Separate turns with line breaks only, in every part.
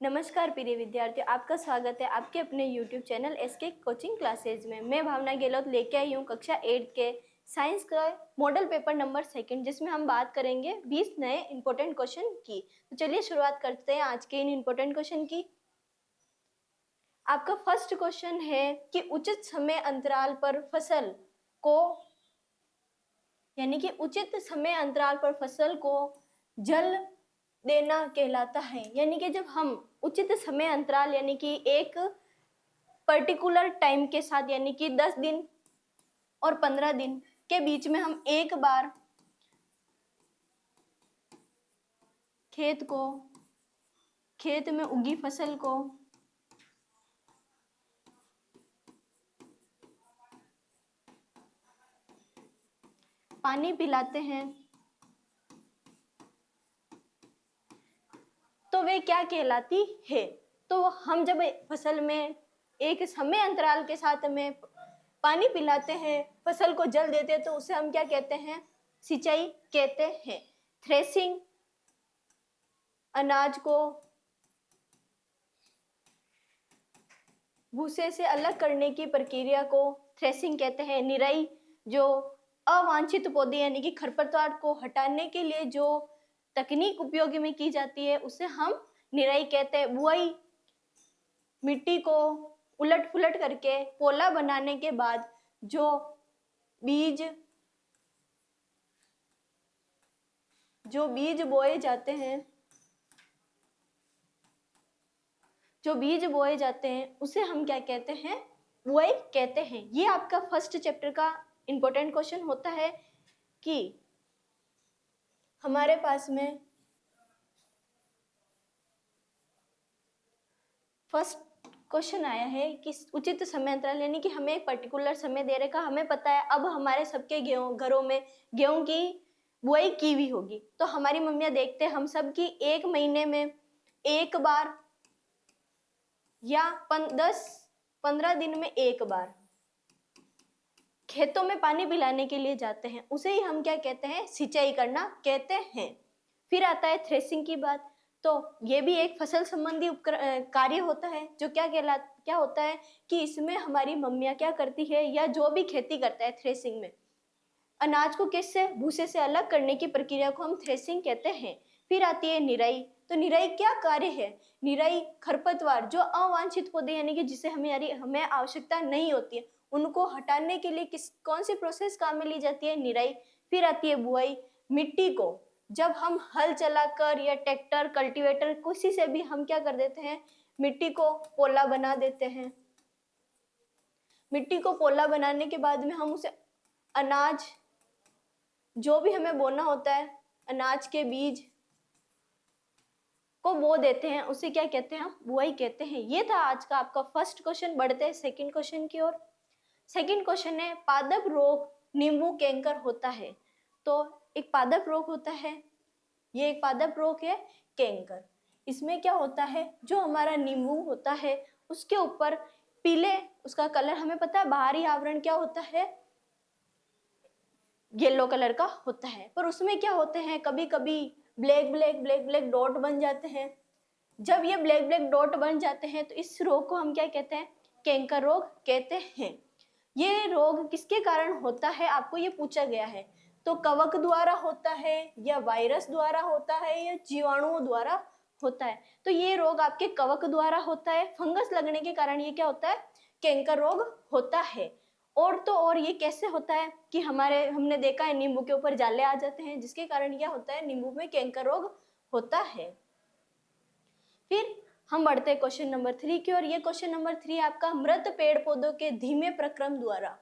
नमस्कार प्रिय विद्यार्थियों, आपका स्वागत है आपके अपने YouTube channel SK coaching classes में। मैं भावना गहलोत लेके आई हूँ कक्षा 8 के साइंस का मॉडल पेपर नंबर 2, जिसमें हम बात करेंगे 20 नए इंपॉर्टेंट क्वेश्चन की। तो चलिए शुरुआत करते हैं आज के इन इंपॉर्टेंट क्वेश्चन की। आपका फर्स्ट क्वेश्चन है कि उचित समय अंतराल पर फसल को जल देना कहलाता है। यानी कि जब हम उचित समय अंतराल यानी कि एक पर्टिकुलर टाइम के साथ यानी कि 10 दिन और 15 दिन के बीच में हम एक बार खेत में उगी फसल को पानी पिलाते हैं तो वे क्या कहलाती है। तो हम जब फसल में एक समय अंतराल के साथ में पानी पिलाते हैं, फसल को जल देते हैं, तो उसे हम क्या कहते हैं? सिंचाई कहते हैं। थ्रेसिंग, अनाज को भूसे से अलग करने की प्रक्रिया को थ्रेसिंग कहते हैं। निराई, जो अवांछित पौधे यानी कि खरपतवार को हटाने के लिए जो तकनीक उपयोग में की जाती है उसे हम निराई कहते हैं। बुआई, मिट्टी को उलट पुलट करके पोला बनाने के बाद जो बीज बोए जाते हैं उसे हम क्या कहते हैं? बुआई कहते हैं। ये आपका फर्स्ट चैप्टर का इंपॉर्टेंट क्वेश्चन होता है कि हमारे पास में फर्स्ट क्वेश्चन आया है कि उचित समय अंतराल यानी कि हमें एक पर्टिकुलर समय दे रखा, हमें पता है अब हमारे सबके घरों में गेहूं की बुआई की हुई होगी। तो हमारी मम्मियां देखते हैं हम सब की 1 महीने में एक बार या 10-15 दिन में एक बार खेतों में पानी पिलाने के लिए जाते हैं, उसे ही हम क्या कहते हैं? सिंचाई करना कहते हैं। फिर आता है थ्रेसिंग की बात। तो ये भी एक फसल संबंधी कार्य होता है जो क्या होता है कि इसमें हमारी मम्मियाँ क्या करती है या जो भी खेती करता है थ्रेसिंग में अनाज को किससे भूसे से अलग करने की प्रक्रिया को हम थ्रेसिंग कहते हैं। फिर आती है निराई। तो निराई क्या कार्य है? निराई खरपतवार, जो अवांछित पौधे यानी कि जिसे हमें आवश्यकता नहीं होती है, उनको हटाने के लिए कौन सी प्रोसेस काम में ली जाती है? निराई। फिर आती है बुआई। मिट्टी को जब हम हल चलाकर या ट्रैक्टर, कल्टीवेटर, किसी से भी हम क्या कर देते हैं? मिट्टी को पोला बना देते हैं। मिट्टी को पोला बनाने के बाद में हम उसे अनाज, जो भी हमें बोना होता है, अनाज के बीज को बो देते हैं, उसे क्या कहते हैं? हम बुआई कहते हैं। ये था आज का आपका फर्स्ट क्वेश्चन। बढ़ते हैं सेकंड क्वेश्चन की ओर। सेकंड क्वेश्चन है, पादप रोग नींबू कैंकर होता है। तो एक पादप रोग होता है, ये एक पादप रोग है कैंकर। इसमें क्या होता है? जो हमारा नींबू होता है उसके ऊपर पीले, उसका कलर हमें पता है, बाहरी आवरण क्या होता है? येलो कलर का होता है, पर उसमें क्या होते हैं? कभी कभी black black black black dot बन जाते हैं। जब ये ब्लैक ब्लैक डॉट बन जाते हैं तो इस रोग को हम क्या कहते हैं? कैंकर रोग कहते हैं। ये रोग किसके कारण होता है? आपको ये पूछा गया है। तो कवक द्वारा होता है या वायरस द्वारा होता है या जीवाणुओं द्वारा होता है? तो ये रोग आपके कवक द्वारा होता है। फंगस लगने के कारण ये क्या होता है? कैंकर रोग होता है। और तो और ये कैसे होता है कि हमने देखा है नींबू के ऊपर जाले आ जाते हैं, जिसके कारण क्या होता है? नींबू में कैंकर रोग होता है। फिर हम बढ़ते हैं क्वेश्चन नंबर 3 की ओर। ये क्वेश्चन नंबर 3 आपका, मृत पेड़ पौधों के धीमे प्रक्रम द्वारा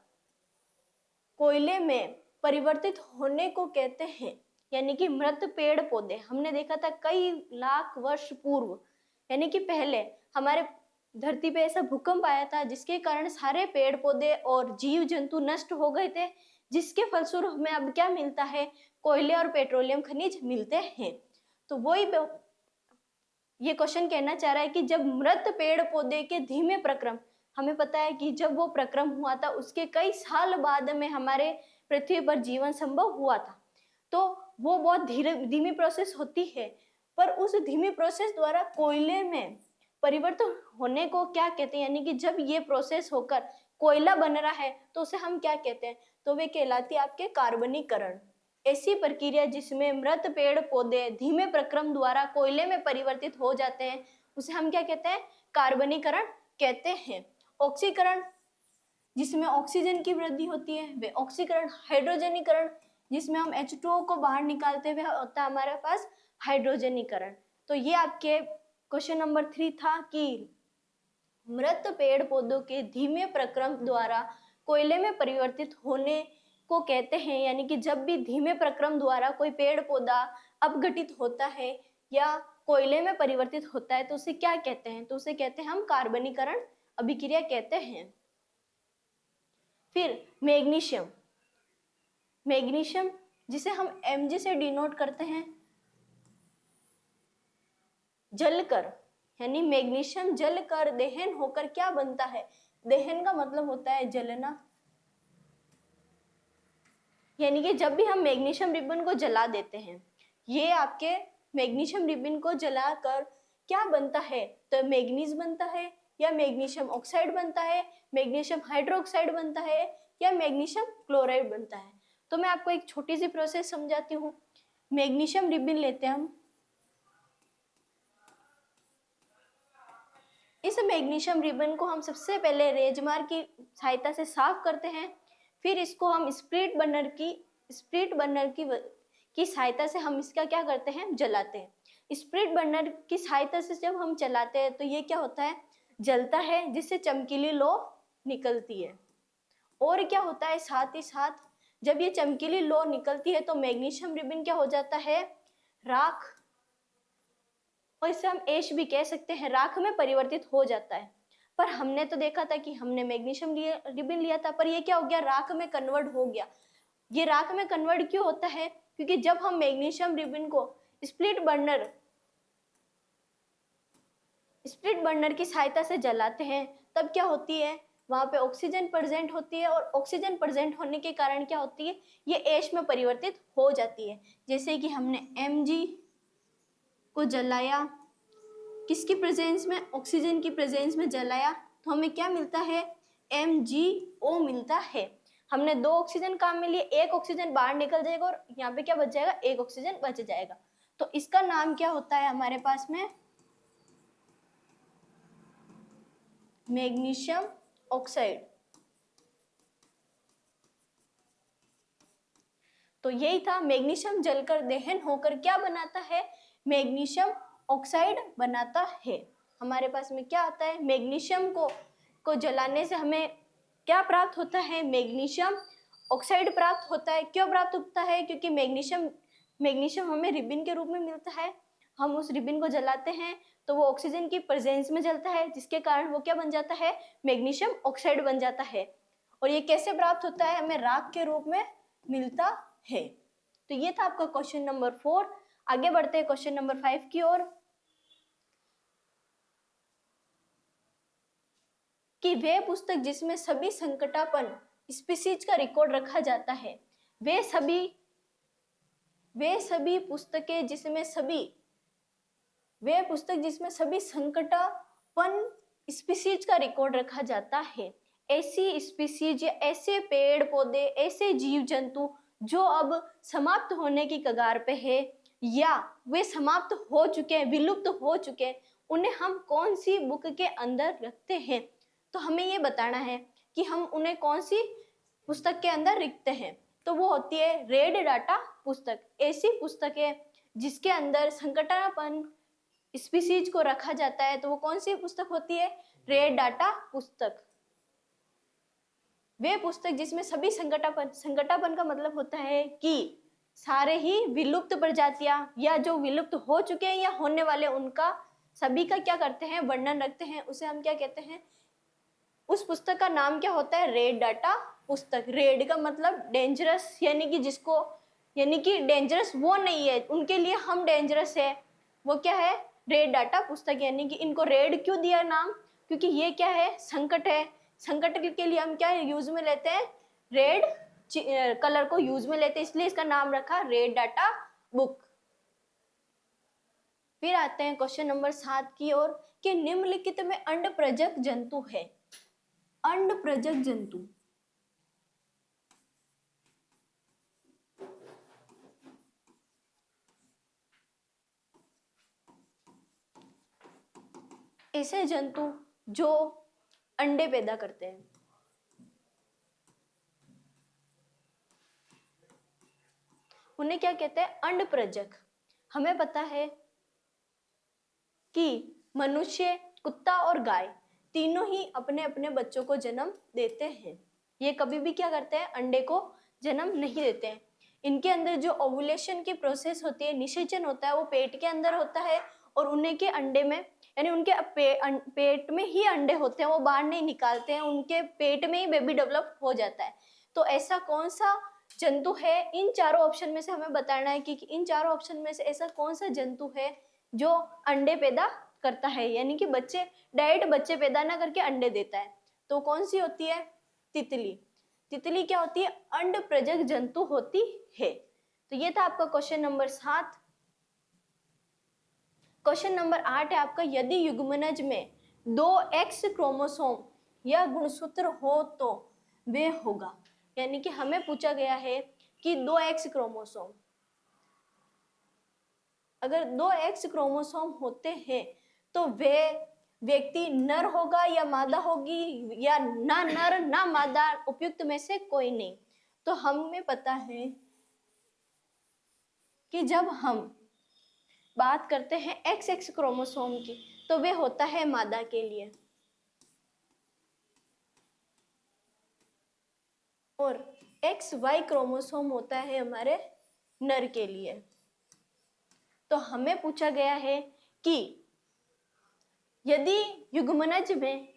कोयले में परिवर्तित होने को कहते हैं। यानी कि मृत पेड़ पौधे हमने देखा था कई लाख वर्ष पूर्व, यानी कि पहले हमारे धरती पे ऐसा भूकंप आया था जिसके कारण सारे पेड़ पौधे और जीव जंतु नष्ट हो गए थे, जिसके फलस्वरूप हमें अब क्या मिलता है? कोयले और पेट्रोलियम खनिज मिलते हैं। तो वही ये क्वेश्चन कहना चाह रहा है कि जब मृत पेड़ पौधे के धीमे प्रक्रम, हमें पता है कि जब वो प्रक्रम हुआ था उसके कई साल बाद में हमारे पृथ्वी पर जीवन संभव हुआ था। तो वो बहुत धीमी प्रोसेस होती है, पर उस धीमी प्रोसेस द्वारा कोयले में परिवर्तन होने को क्या कहते हैं, यानी कि जब ये प्रोसेस होकर कोयला बन रहा है तो उसे हम क्या कहते हैं, तो वे कहलाती है आपके कार्बनीकरण। ऐसी प्रक्रिया जिसमें मृत पेड़ पौधे धीमे प्रक्रम द्वारा कोयले में परिवर्तित हो जाते हैं उसे हम क्या कहते हैं, कार्बनीकरण कहते हैं। ऑक्सीकरण जिसमें ऑक्सीजन की वृद्धि होती है वे ऑक्सीकरण। हाइड्रोजनीकरण जिसमें हम H2O को बाहर निकालते हुए होता है हमारे पास हाइड्रोजनीकरण। तो ये आपके क्वेश्चन नंबर 3 था कि मृत पेड़ पौधों के धीमे प्रक्रम द्वारा कोयले में परिवर्तित होने को कहते हैं, यानी कि जब भी धीमे प्रक्रम द्वारा कोई पेड़ पौधा अपघटित होता है या कोयले में परिवर्तित होता है तो उसे क्या कहते हैं, तो उसे कहते हैं हम कार्बनीकरण अभिक्रिया कहते हैं। फिर मैग्नीशियम, मैग्नीशियम जिसे हम Mg से डिनोट करते हैं, जलकर, यानी मैग्नीशियम जलकर दहन होकर क्या बनता है, दहन का मतलब होता है जलना, यानी कि जब भी हम मैग्नीशियम रिबन को जला देते हैं, ये आपके मैग्नीशियम रिबन को जलाकर क्या बनता है, तो मैग्नीज बनता है या मैग्नीशियम ऑक्साइड बनता है, मैग्नीशियम हाइड्रोक्साइड बनता है या मैग्नीशियम क्लोराइड बनता है। तो मैं आपको एक छोटी सी प्रोसेस समझाती हूँ। मैग्नीशियम रिबन लेते हैं हम, इस मैग्नीशियम रिबन को हम सबसे पहले रेजमार की सहायता से साफ करते हैं, फिर इसको हम स्प्लिट बर्नर की सहायता से हम इसका क्या करते हैं, जलाते हैं। स्प्लिट बर्नर की सहायता से जब हम चलाते हैं तो ये क्या होता है, जलता है जिससे चमकीली लौ निकलती है। और क्या होता है, साथ ही साथ जब ये चमकीली लौ निकलती है तो मैग्नीशियम रिबन क्या हो जाता है, राख, और इसे हम ऐश भी कह सकते हैं, राख में परिवर्तित हो जाता है। पर हमने तो देखा था कि हमने मैग्नीशियम रिबन लिया था पर ये क्या हो गया, राख में कन्वर्ट हो गया। ये राख में कन्वर्ट क्यों होता है, क्योंकि जब हम मैग्नीशियम रिबन को स्प्लिट बर्नर की सहायता से जलाते हैं तब क्या होती है, वहां पे ऑक्सीजन प्रेजेंट होती है और ऑक्सीजन प्रेजेंट होने के कारण क्या होती है, ये ऐश में परिवर्तित हो जाती है। जैसे कि हमने Mg को जलाया, किसकी प्रेजेंस में, ऑक्सीजन की प्रेजेंस में जलाया, तो हमें क्या मिलता है, MgO मिलता है। हमने 2 ऑक्सीजन काम में लिए, 1 ऑक्सीजन बाहर निकल जाएगा और यहाँ पे क्या बच जाएगा, 1 ऑक्सीजन बच जाएगा। तो इसका नाम क्या होता है हमारे पास में, मैग्नीशियम ऑक्साइड। तो यही था, मैग्नीशियम जलकर दहन होकर क्या बनाता है, मैग्नीशियम ऑक्साइड बनाता है। हमारे पास में क्या आता है, मैग्नीशियम को जलाने से हमें क्या प्राप्त होता है, मैग्नीशियम ऑक्साइड प्राप्त होता है। क्यों प्राप्त होता है, क्योंकि मैग्नीशियम हमें रिबन के रूप में मिलता है। हम उस रिबन को जलाते हैं तो वो ऑक्सीजन की प्रेजेंस में जलता है जिसके कारण वो क्या बन जाता है, मैग्नीशियम ऑक्साइड बन जाता है। और ये कैसे प्राप्त होता है, हमें राख के रूप में मिलता है। तो ये था आपका क्वेश्चन नंबर 4। आगे बढ़ते हैं क्वेश्चन नंबर 5 की ओर, कि वह पुस्तक जिसमें सभी संकटापन स्पीसीज का रिकॉर्ड रखा जाता है, वे पुस्तक जिसमें सभी संकटापन स्पीसीज का रिकॉर्ड रखा जाता है। ऐसी स्पीसीज या ऐसे पेड़ पौधे, ऐसे जीव जंतु जो अब समाप्त होने की कगार पे है या वे समाप्त हो चुके हैं, विलुप्त हो चुके हैं, उन्हें हम कौन सी बुक के अंदर रखते हैं। तो हमें ये बताना है कि हम उन्हें कौन सी पुस्तक के अंदर रखते हैं। तो वो होती है रेड डाटा पुस्तक। ऐसी पुस्तक है जिसके अंदर संकटापन स्पीसीज को रखा जाता है, तो वो कौन सी पुस्तक होती है, रेड डाटा पुस्तक। वे पुस्तक जिसमें सभी संकटापन का मतलब होता है कि सारे ही विलुप्त प्रजातियां या जो विलुप्त हो चुके हैं या होने वाले, उनका सभी का क्या करते हैं, वर्णन रखते हैं, उसे हम क्या कहते हैं, उस पुस्तक का नाम क्या होता है, रेड डाटा पुस्तक। रेड का मतलब डेंजरस, यानी कि डेंजरस वो नहीं है, उनके लिए हम डेंजरस है, वो क्या है, रेड डाटा पुस्तक। यानी कि इनको रेड क्यों दिया नाम, क्योंकि ये क्या है, संकट है। संकट के लिए हम क्या यूज में लेते हैं, रेड कलर को यूज में लेते हैं, इसलिए इसका नाम रखा रेड डाटा बुक। फिर आते हैं क्वेश्चन नंबर 7 की ओर कि निम्नलिखित में अंडप्रजक जंतु है। अंडप्रजक जंतु, ऐसे जंतु जो अंडे पैदा करते हैं। उन्हें क्या कहते हैं? अंडप्रजक। हमें पता है कि मनुष्य, कुत्ता और गाय तीनों ही अपने अपने बच्चों को जन्म देते हैं। ये कभी भी क्या करते हैं? अंडे को जन्म नहीं देते हैं। इनके अंदर जो ओवुलेशन की प्रोसेस होती है, निषेचन होता है, वो पेट के अंदर होता है और उन्हीं के अंडे में, यानी उनके पेट में ही अंडे होते हैं, वो बाहर नहीं निकालते हैं, उनके पेट में ही बेबी डेवलप हो जाता है। तो ऐसा कौन सा जंतु है? इन चारों ऑप्शन में से हमें बताना है कि इन चारों ऑप्शन में से ऐसा कौन सा जंतु है जो अंडे पैदा करता है, यानी कि बच्चे, डायरेक्ट बच्चे पैदा ना करके अंडे देता है। तो कौन सी होती है? तितली। तितली क्या होती है? अंडप्रजक जंतु होती है। तो ये था आपका क्वेश्चन नंबर 7। क्वेश्चन नंबर 8 है आपका, यदि युग्मनज में 2 एक्स क्रोमोसोम या गुणसूत्र हो तो वे होगा। यानी कि हमें पूछा गया है कि 2 एक्स क्रोमोसोम, अगर 2 एक्स क्रोमोसोम होते हैं तो वे व्यक्ति नर होगा या मादा होगी, या ना नर ना मादा, उपयुक्त में से कोई नहीं। तो हमें पता है कि जब हम बात करते हैं एक्स एक्स क्रोमोसोम की तो वे होता है मादा के लिए, और एक्स वाई क्रोमोसोम होता है हमारे नर के लिए। तो हमें पूछा गया है कि यदि युग्मनज में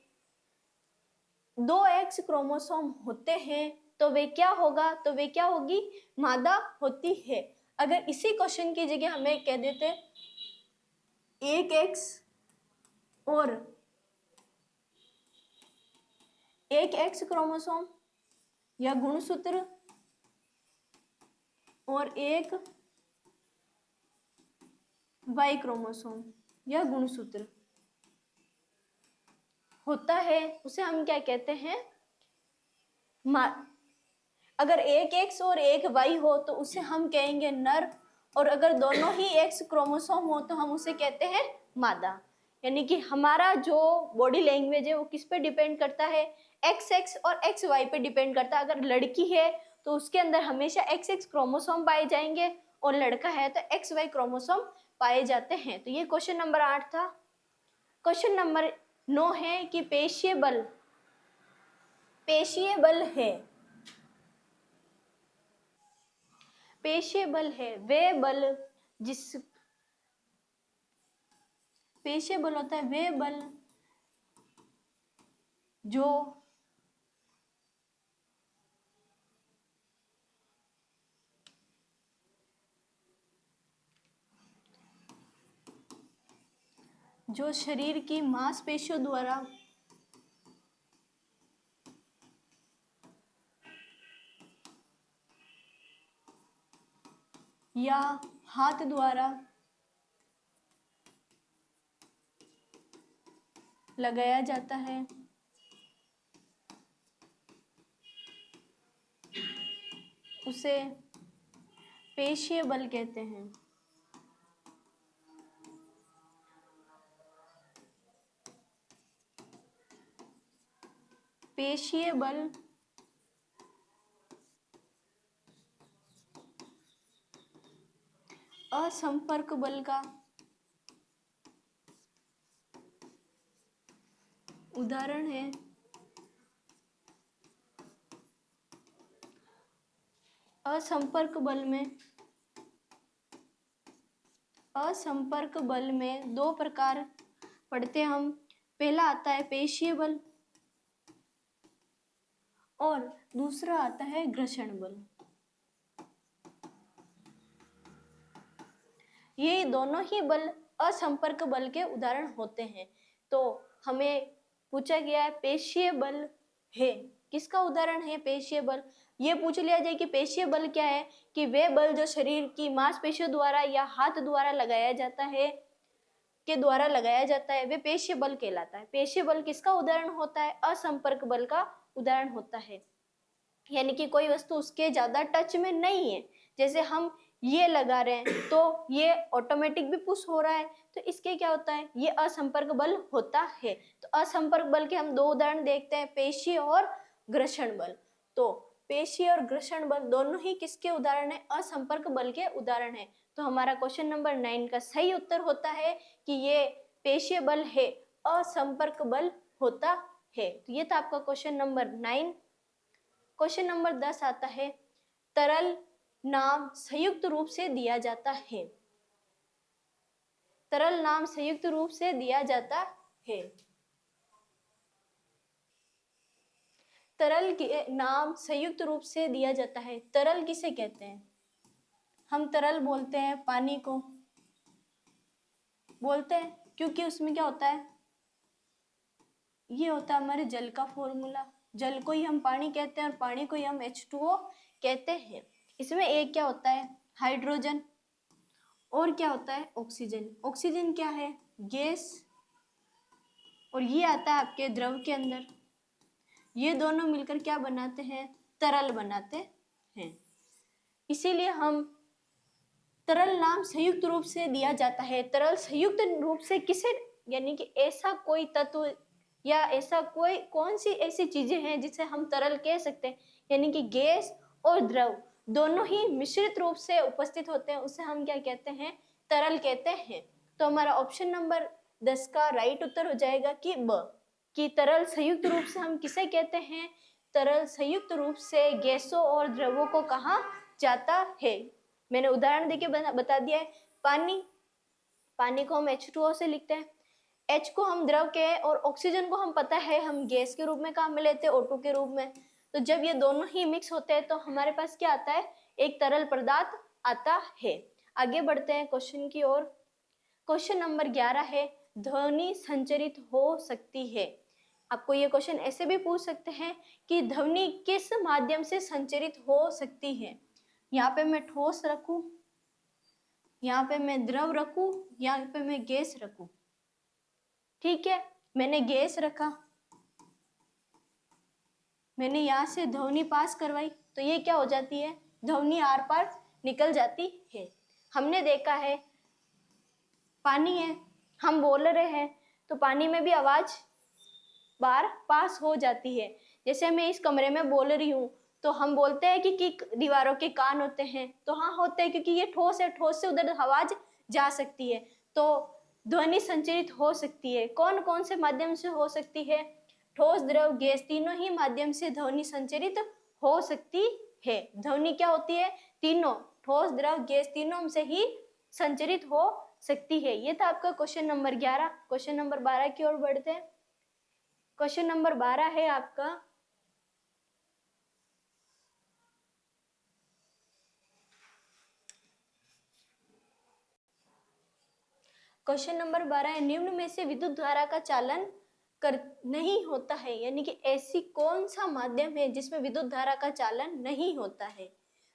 2 एक्स क्रोमोसोम होते हैं तो वे क्या होगा? तो वे क्या होगी? मादा होती है। अगर इसी क्वेश्चन की जगह हमें कह देते 1 एक्स और 1 एक्स क्रोमोसोम या गुणसूत्र और 1 वाई क्रोमोसोम या गुणसूत्र होता है, उसे हम क्या कहते हैं? अगर 1 एक्स और 1 वाई हो तो उसे हम कहेंगे नर, और अगर दोनों ही एक्स क्रोमोसोम हो तो हम उसे कहते हैं मादा। यानी कि हमारा जो बॉडी लैंग्वेज है वो किस पे डिपेंड करता है? एक्स एक्स और एक्स वाई पे डिपेंड करता है। अगर लड़की है तो उसके अंदर हमेशा एक्स एक्स क्रोमोसोम पाए जाएंगे, और लड़का है तो एक्स वाई क्रोमोसोम पाए जाते हैं। तो ये क्वेश्चन नंबर 8 था। क्वेश्चन नंबर 9 है कि पेशीय बल, पेशीय बल है, पेशीय बल है वे बल जिस, पेशीय बल होता है वे बल जो शरीर की मांसपेशियों द्वारा या हाथ द्वारा लगाया जाता है, उसे पेशीय बल कहते हैं। पेशीय बल असंपर्क बल का उदाहरण है। असंपर्क बल में, असंपर्क बल में 2 प्रकार पढ़ते हम। पहला आता है पेशीय बल और दूसरा आता है घर्षण बल। ये दोनों ही बल असंपर्क बल के उदाहरण होते हैं। तो हमें पूछा गया है पेशीय बल है, किसका उदाहरण है पेशीय बल? ये पूछ लिया जाए कि पेशीय बल क्या है, कि वे बल जो शरीर की मांसपेशियों द्वारा या हाथ द्वारा लगाया जाता है, के द्वारा लगाया जाता है वह पेशीय बल कहलाता है। पेशीय बल किसका उदाहरण होता है? असंपर्क बल का उदाहरण होता है। यानी कि कोई वस्तु उसके ज्यादा टच में नहीं है, जैसे हम ये लगा रहे हैं तो ये ऑटोमेटिक भी पुश हो रहा है, तो इसके क्या होता है? ये असंपर्क बल होता है। तो असंपर्क बल के हम दो उदाहरण देखते हैं, पेशीय और घर्षण बल। तो पेशीय और घर्षण बल दोनों ही किसके उदाहरण है? असंपर्क बल के उदाहरण है। तो हमारा क्वेश्चन नंबर 9 का सही उत्तर होता है कि ये पेशीय बल है, असंपर्क बल होता है। तो ये था आपका क्वेश्चन नंबर 9। क्वेश्चन नंबर 10 आता है, तरल नाम संयुक्त रूप से दिया जाता है। तरल नाम संयुक्त रूप से दिया जाता है। तरल के नाम संयुक्त रूप से दिया जाता है। तरल किसे कहते हैं? हम तरल बोलते हैं पानी को, बोलते हैं क्योंकि उसमें क्या होता है? ये होता है हमारे जल का फॉर्मूला। जल को ही हम पानी कहते हैं और पानी को ही हम H2O कहते हैं। इसमें एक क्या होता है? हाइड्रोजन, और क्या होता है? ऑक्सीजन। ऑक्सीजन क्या है? गैस, और ये आता है आपके द्रव के अंदर। ये दोनों मिलकर क्या बनाते हैं? तरल बनाते हैं। इसीलिए हम तरल नाम संयुक्त रूप से दिया जाता है। तरल संयुक्त रूप से किसे, यानी कि ऐसा कोई तत्व या ऐसा कोई कौन सी ऐसी चीजें हैं जिसे हम तरल कह सकते हैं, यानी कि गैस और द्रव दोनों ही मिश्रित रूप से उपस्थित होते हैं, उसे हम क्या कहते हैं? तरल कहते हैं। तो हमारा ऑप्शन नंबर 10 का राइट उत्तर हो जाएगा कि ब, कि तरल संयुक्त रूप से हम किसे कहते हैं? तरल संयुक्त रूप से गैसों और द्रवों को कहा जाता है। मैंने उदाहरण देके बता दिया है। पानी, पानी को हम H2O से लिखते हैं। H को हम द्रव के, और ऑक्सीजन को हम पता है हम गैस के रूप में काम में लेते हैं, O2 के रूप में। तो जब ये दोनों ही मिक्स होते हैं तो हमारे पास क्या आता है? एक तरल पदार्थ आता है। आगे बढ़ते हैं क्वेश्चन की ओर। क्वेश्चन नंबर 11 है, ध्वनि संचरित हो सकती है। आपको ये क्वेश्चन ऐसे भी पूछ सकते हैं कि ध्वनि किस माध्यम से संचरित हो सकती है। यहाँ पे मैं ठोस रखूं, यहाँ पे मैं द्रव रखूं, यहाँ पे मैं गैस रखूं। ठीक है, मैंने गैस रखा, मैंने यहाँ से ध्वनि पास करवाई, तो ये क्या हो जाती है? ध्वनि आर पार निकल जाती है। हमने देखा है पानी है, हम बोल रहे हैं तो पानी में भी आवाज बार पास हो जाती है। जैसे मैं इस कमरे में बोल रही हूँ तो हम बोलते हैं कि दीवारों के कान होते हैं, तो हाँ होते हैं, क्योंकि ये ठोस है, ठोस से उधर आवाज जा सकती है। तो ध्वनि संचरित हो सकती है। कौन कौन से माध्यम से हो सकती है? ठोस, द्रव, गैस, तीनों ही माध्यम से ध्वनि संचरित हो सकती है। ध्वनि क्या होती है? तीनों, ठोस, द्रव, गैस, तीनों से ही संचरित हो सकती है। ये था आपका क्वेश्चन नंबर 11। क्वेश्चन नंबर 12 की ओर बढ़ते हैं। क्वेश्चन नंबर 12 है आपका, क्वेश्चन नंबर 12 है, निम्न में से विद्युत धारा का चालन कर नहीं होता है। यानी कि ऐसी कौन सा माध्यम है जिसमें विद्युत धारा का चालन नहीं होता है?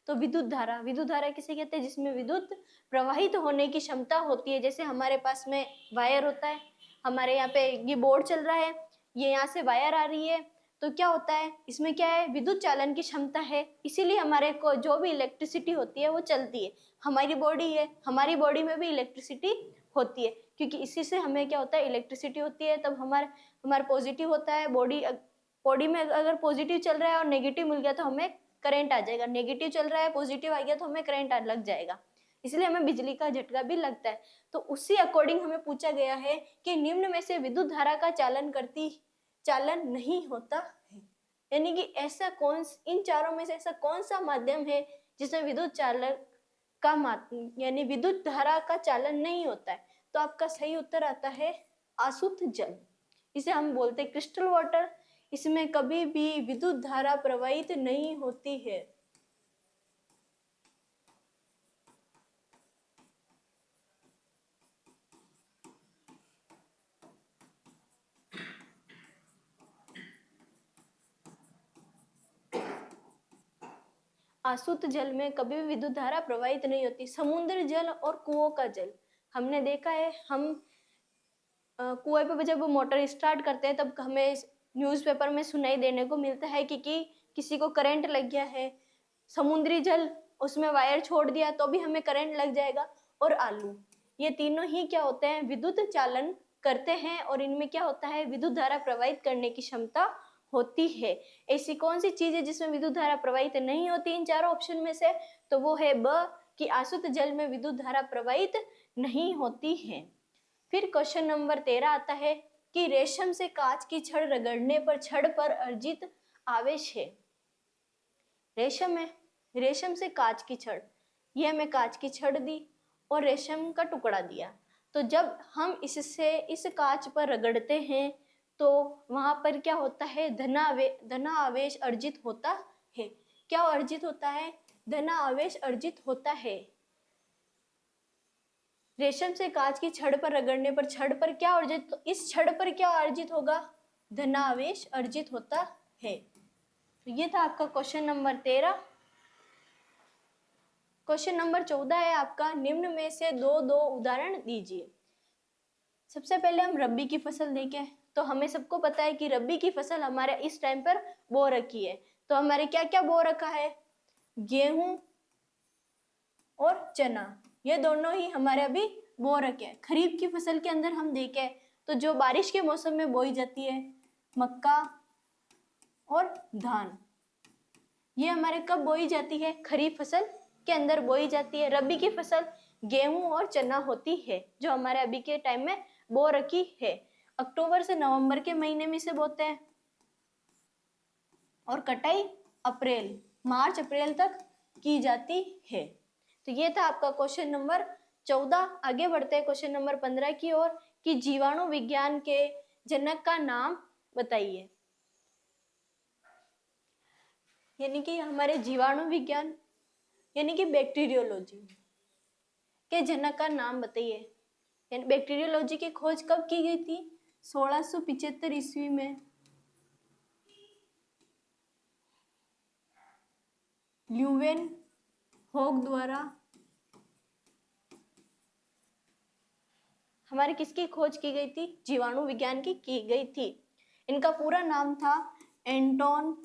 तो विद्युत धारा, विद्युत धारा किसे कहते हैं? जिसमें विद्युत प्रवाहित होने की क्षमता होती है। जैसे हमारे पास में वायर होता है, हमारे यहाँ पे ये बोर्ड चल रहा है, ये यहाँ से वायर आ रही है, तो क्या होता है? इसमें क्या है? विद्युत चालन की क्षमता है, इसीलिए हमारे को जो भी इलेक्ट्रिसिटी होती है वो चलती है। हमारी बॉडी है, हमारी बॉडी में भी इलेक्ट्रिसिटी होती है, क्योंकि इसी से हमें क्या होता है? इलेक्ट्रिसिटी होती है, तब हमारा पॉजिटिव होता है। बॉडी में अगर पॉजिटिव चल रहा है और नेगेटिव मिल गया तो हमें करंट आ जाएगा, नेगेटिव चल रहा है पॉजिटिव आ गया तो हमें करंट लग जाएगा, इसलिए हमें बिजली का झटका भी लगता है। तो उसी अकॉर्डिंग हमें पूछा गया है कि निम्न में से विद्युत धारा का चालन नहीं होता है। यानी कि ऐसा कौन, इन चारों में से ऐसा कौन सा माध्यम है जिसमें विद्युत चालन का यानी विद्युत धारा का चालन नहीं होता है? तो आपका सही उत्तर आता है आसुत जल। इसे हम बोलते हैं क्रिस्टल वाटर। इसमें कभी भी विद्युत धारा प्रवाहित नहीं होती है। आसुत जल में कभी भी विद्युत धारा प्रवाहित नहीं होती। समुद्र जल और कुओं का जल हमने देखा है, हम कुएं पे जब मोटर स्टार्ट करते हैं तब हमें न्यूज़पेपर में सुनाई देने को मिलता है कि किसी को करंट लग गया है। समुद्री जल, उसमें वायर छोड़ दिया तो भी हमें करंट लग जाएगा। और आलू, ये तीनों ही क्या होते हैं, विद्युत चालन करते हैं और इनमें क्या होता है, विद्युत धारा प्रवाहित करने की क्षमता होती है। ऐसी कौन सी चीज है जिसमें विद्युत धारा प्रवाहित नहीं होती इन चारों ऑप्शन में से? तो वो है ब, कि आसुत जल में विद्युत धारा प्रवाहित नहीं होती है। फिर क्वेश्चन नंबर 13 आता है कि रेशम से कांच की छड़ रगड़ने पर छड़ पर अर्जित आवेश है। रेशम है, रेशम से कांच की छड़, ये हमें कांच की छड़ दी और रेशम का टुकड़ा दिया। तो जब हम इससे इस कांच पर रगड़ते हैं तो वहां पर क्या होता है, धनावेश अर्जित होता है। क्या अर्जित होता है? धनावेश अर्जित होता है। रेशम से कांच की छड़ पर रगड़ने पर छड़ पर क्या अर्जित, तो इस छड़ पर क्या अर्जित होगा, धनावेश अर्जित होता है। तो ये था आपका क्वेश्चन नंबर 13। क्वेश्चन नंबर 14 है आपका, निम्न में से दो दो उदाहरण दीजिए। सबसे पहले हम रबी की फसल देखें तो हमें सबको पता है कि रबी की फसल हमारे इस टाइम पर बो रखी है। तो हमारे क्या क्या बो रखा है, गेहूं और चना, ये दोनों ही हमारे अभी बो रखे हैं। खरीफ की फसल के अंदर हम देखें तो जो बारिश के मौसम में बोई जाती है, मक्का और धान, ये हमारे कब बोई जाती है, खरीफ फसल के अंदर बोई जाती है। रबी की फसल गेहूं और चना होती है जो हमारे अभी के टाइम में बो रखी है। अक्टूबर से नवंबर के महीने में से बोते हैं और कटाई अप्रैल, मार्च अप्रैल तक की जाती है। तो ये था आपका क्वेश्चन नंबर 14। आगे बढ़ते हैं क्वेश्चन नंबर 15 की ओर, कि जीवाणु विज्ञान के जनक का नाम बताइए। यानी कि हमारे जीवाणु विज्ञान यानी कि बैक्टीरियोलॉजी के जनक का नाम बताइए। यानी बैक्टीरियोलॉजी की खोज कब की गई थी, 1675 ईस्वी में ल्यूवेन होग द्वारा। हमारे किसकी खोज की गई थी, जीवाणु विज्ञान की गई थी। इनका पूरा नाम था एंटोन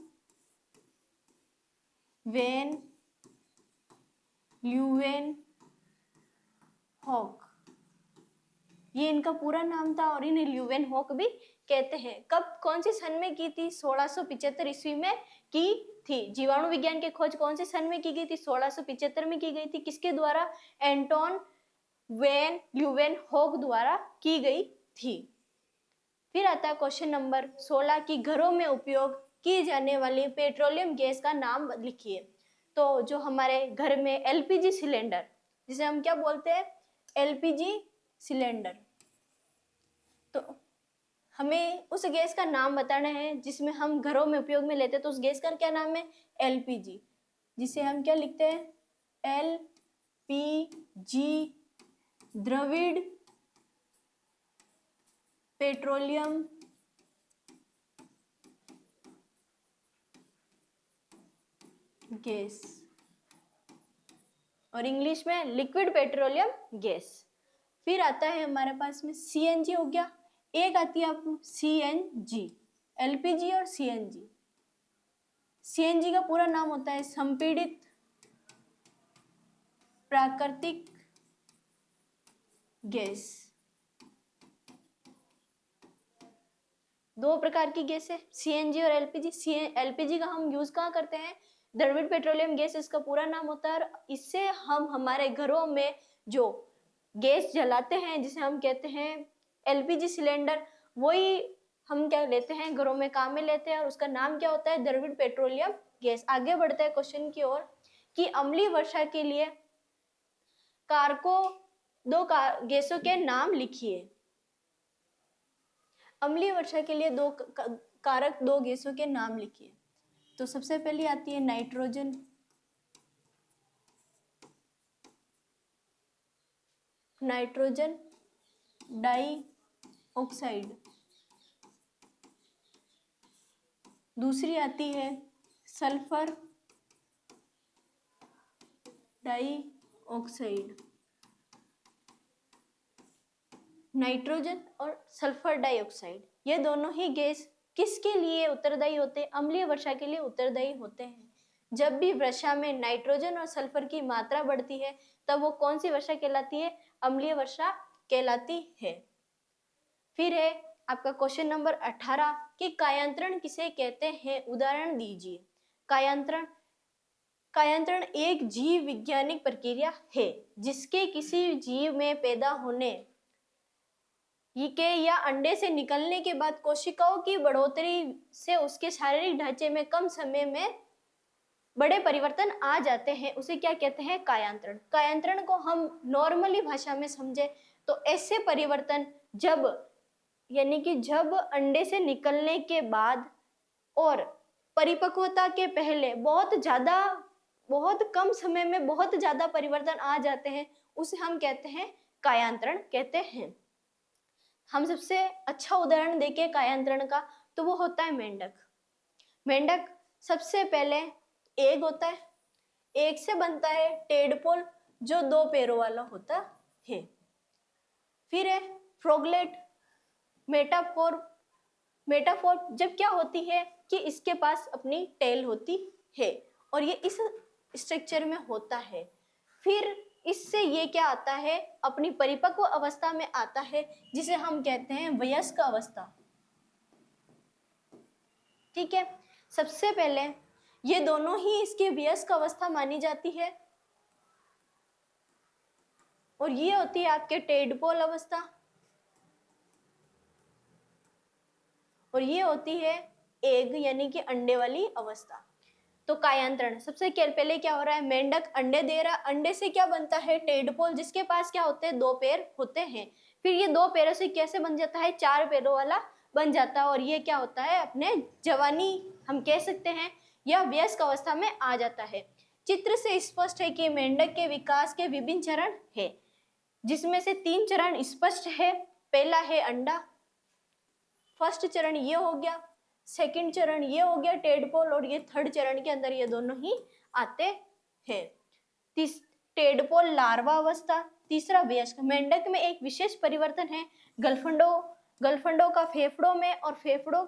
वेन ल्यूवेन हॉक, ये इनका पूरा नाम था और इन्हें ल्यूवेन हॉक भी कहते हैं। कब, कौन सी सन में की थी, 1675 ईस्वी में की थी। जीवाणु विज्ञान की खोज कौन से सन में की गई थी, 1675 में की गई थी। किसके द्वारा, एंटोन वेन ल्यूवेन हॉक द्वारा की गई थी। फिर आता है क्वेश्चन नंबर 16 की घरों में उपयोग की जाने वाली पेट्रोलियम गैस का नाम लिखिए। तो जो हमारे घर में एलपीजी सिलेंडर, जिसे हम क्या बोलते हैं, एलपीजी सिलेंडर, तो हमें उस गैस का नाम बताना है जिसमें हम घरों में उपयोग में लेते हैं। तो उस गैस का क्या नाम है, एलपीजी, जिसे हम क्या लिखते हैं, एलपीजी, द्रविड़ पेट्रोलियम गैस, और इंग्लिश में लिक्विड पेट्रोलियम गैस। फिर आता है हमारे पास में सीएनजी हो गया, एक आती है आपको सीएनजी, एलपीजी और सीएनजी। सीएनजी का पूरा नाम होता है संपीड़ित प्राकृतिक गैस। दो प्रकार की गैस है, सीएनजी और एलपीजी। एलपीजी का हम यूज कहाँ करते हैं, द्रविड़ पेट्रोलियम गैस इसका पूरा नाम होता है। और इससे हम हमारे घरों में जो गैस जलाते हैं जिसे हम कहते हैं एलपीजी सिलेंडर, वही हम क्या लेते हैं, घरों में काम में लेते हैं और उसका नाम क्या होता है, द्रविड़ पेट्रोलियम गैस। आगे बढ़ते हैं क्वेश्चन की ओर, कि अम्लीय वर्षा के लिए कारकों दो गैसों के नाम लिखिए। अम्लीय वर्षा के लिए दो कारक दो गैसों के नाम लिखिए। तो सबसे पहली आती है नाइट्रोजन, नाइट्रोजन डाई ऑक्साइड। दूसरी आती है सल्फर डाई ऑक्साइड। नाइट्रोजन और सल्फर डाइऑक्साइड, ये दोनों ही गैस किसके लिए उत्तरदायी होते हैं? अम्लीय वर्षा के लिए उत्तरदायी होते हैं। जब भी वर्षा में नाइट्रोजन और सल्फर की मात्रा बढ़ती है तब वो कौन सी वर्षा कहलाती है? अम्लीय वर्षा कहलाती है। फिर है आपका क्वेश्चन नंबर 18 कि कायांतरण किसे कहते हैं? उदाहरण दीजिए। कायांतरण कायांतरण एक जीव विज्ञानिक प्रक्रिया है जिसके किसी जीव में पैदा होने के या अंडे से निकलने के बाद कोशिकाओं की बढ़ोतरी से उसके शारीरिक ढांचे में कम समय में बड़े परिवर्तन आ जाते हैं, उसे क्या कहते हैं? कायांतरण। कायांतरण को हम नॉर्मली भाषा में समझे तो ऐसे परिवर्तन जब यानी कि जब अंडे से निकलने के बाद और परिपक्वता के पहले बहुत कम समय में बहुत ज्यादा परिवर्तन आ जाते हैं, उसे हम कहते हैं कायांतरण कहते हैं। हम सबसे अच्छा उदाहरण देखें कायांतरण का तो वो होता है मेंढक। मेंढक सबसे पहले एग होता है, एग से बनता है टेडपोल जो 2 पैरों वाला होता है। फिर है फ्रॉगलेट, मेटाफोर जब क्या होती है कि इसके पास अपनी टेल होती है और ये इस स्ट्रक्चर में होता है। फिर इससे ये क्या आता है? अपनी परिपक्व अवस्था में आता है जिसे हम कहते हैं वयस्क अवस्था। ठीक है, सबसे पहले ये दोनों ही इसकी वयस्क अवस्था मानी जाती है और ये होती है आपके टेडपोल अवस्था और ये होती है एग यानी कि अंडे वाली अवस्था। तो कायांतरण सबसे पहले क्या हो रहा है? मेंढक अंडे दे रहा, अंडे से क्या बनता है? टेडपोल जिसके पास क्या होते हैं? 2 पैर होते हैं। फिर ये 2 पैरों से कैसे बन जाता है? 4 पैरों वाला बन जाता है और ये क्या होता है? अपने जवानी हम कह सकते हैं या वयस्क अवस्था में आ जाता है। चित्र से स्पष्ट है कि मेंढक के विकास के विभिन्न चरण है जिसमें से 3 चरण स्पष्ट है। पहला है अंडा, फर्स्ट चरण ये हो गया, सेकंड चरण ये हो गया टेडपोल और ये थर्ड चरण के अंदर ये दोनों ही आते हैं। टेडपोल लार्वा अवस्था, तीसरा वयस्क। मेंढक में एक विशेष परिवर्तन है, गलफंडों का फेफड़ों में और फेफड़ों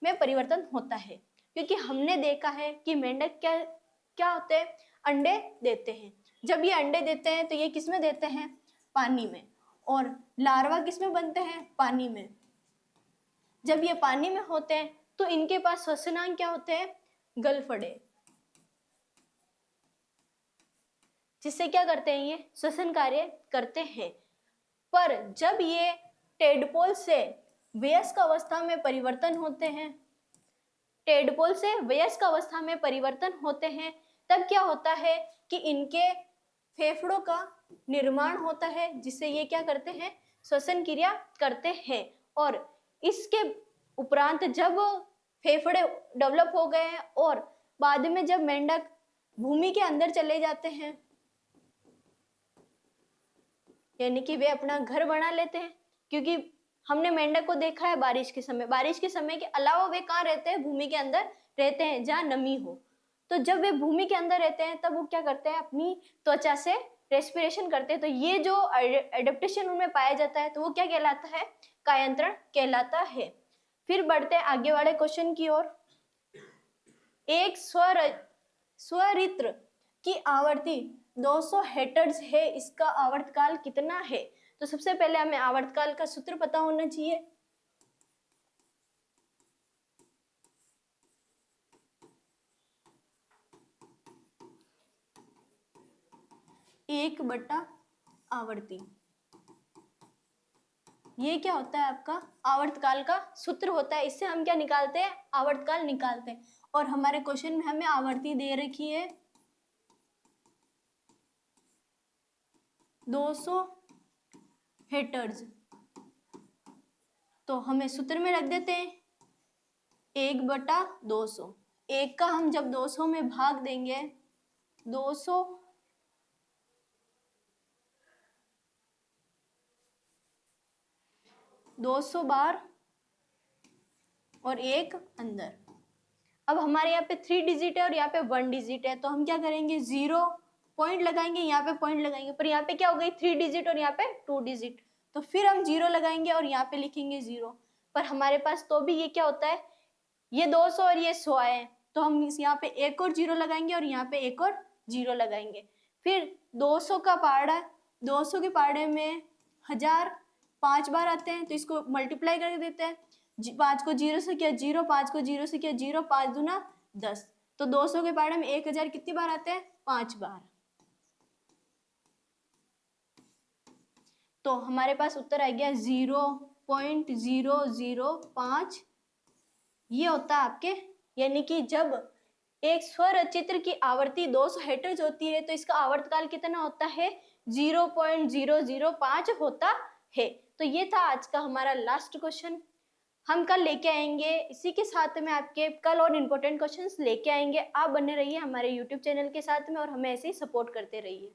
में परिवर्तन होता है क्योंकि हमने देखा है कि मेंढक क्या होते हैं? अंडे देते हैं। जब ये अंडे देते हैं तो ये किस में देते हैं? पानी में। और लार्वा किस में बनते हैं? पानी में। जब ये पानी में होते हैं तो इनके पास श्वसनांग क्या होते हैं? गलफड़े, जिससे क्या करते हैं? ये श्वसन कार्य करते हैं। पर जब ये टेडपोल से वयस्क अवस्था में परिवर्तन होते हैं, टेडपोल से वयस्क अवस्था में परिवर्तन होते हैं, तब क्या होता है कि इनके फेफड़ों का निर्माण होता है जिससे ये क्या करते हैं? श्वसन क्रिया करते हैं। और इसके उपरांत जब फेफड़े डेवलप हो गए हैं और बाद में जब मेंढक भूमि के अंदर चले जाते हैं यानी कि वे अपना घर बना लेते हैं, क्योंकि हमने मेंढक को देखा है बारिश के समय के अलावा वे कहाँ रहते हैं? भूमि के अंदर रहते हैं जहाँ नमी हो। तो जब वे भूमि के अंदर रहते हैं तब वो क्या करते हैं? अपनी त्वचा से रेस्पिरेशन करते हैं। तो ये जो एडेप्टेशन उनमें पाया जाता है तो वो क्या कहलाता है? कायांतरण कहलाता है। फिर बढ़ते हैं आगे वाले क्वेश्चन की ओर। एक स्वरित्र की आवर्ती 200 हेर्ट्ज है, इसका आवर्तकाल कितना है? तो सबसे पहले हमें आवर्तकाल का सूत्र पता होना चाहिए। एक बटा आवर्ती, ये क्या होता है? आपका आवर्तकाल का सूत्र होता है। इससे हम क्या निकालते हैं? आवर्तकाल निकालते हैं। और हमारे क्वेश्चन में हमें आवर्ती दे रखी है 200 हेर्ट्ज। तो हमें सूत्र में रख देते हैं 1/200। एक का हम जब 200 में भाग देंगे 200 बार और एक अंदर। अब हमारे यहाँ पे 3 डिजिट है और यहाँ पे 1 डिजिट है, तो हम क्या करेंगे? 0 पॉइंट लगाएंगे, यहाँ पे पॉइंट लगाएंगे, पर यहाँ पे क्या हो गई? 3 डिजिट और यहाँ पे 2 डिजिट, तो फिर हम 0 लगाएंगे और यहाँ पे लिखेंगे 0, पर हमारे पास तो भी ये क्या होता है, ये 200 और ये 100 आए हैं, तो हम इस यहाँ पे एक और 0 लगाएंगे और यहाँ पे एक और 0 लगाएंगे। फिर 200 का पहाड़ा, 200 के पहाड़े में 1000 5 बार आते हैं, तो इसको मल्टीप्लाई कर देते हैं। 5 को 0 से किया 0, 5 को 0 से किया 0, 5 दूना 10, तो 200 के पहाड़े में 1000 कितनी बार आते हैं, 5 बार। तो हमारे पास उत्तर आ गया 0.005। ये होता है आपके, यानी कि जब एक स्वर चित्र की आवर्ती 200 हर्ट्ज होती है तो इसका आवर्तकाल कितना होता है, 0.005 होता है। तो ये था आज का हमारा लास्ट क्वेश्चन। हम कल लेके आएंगे, इसी के साथ में आपके कल और इम्पोर्टेंट क्वेश्चंस लेके आएंगे। आप बने रहिए हमारे यूट्यूब चैनल के साथ में और हमें ऐसे ही सपोर्ट करते रहिए।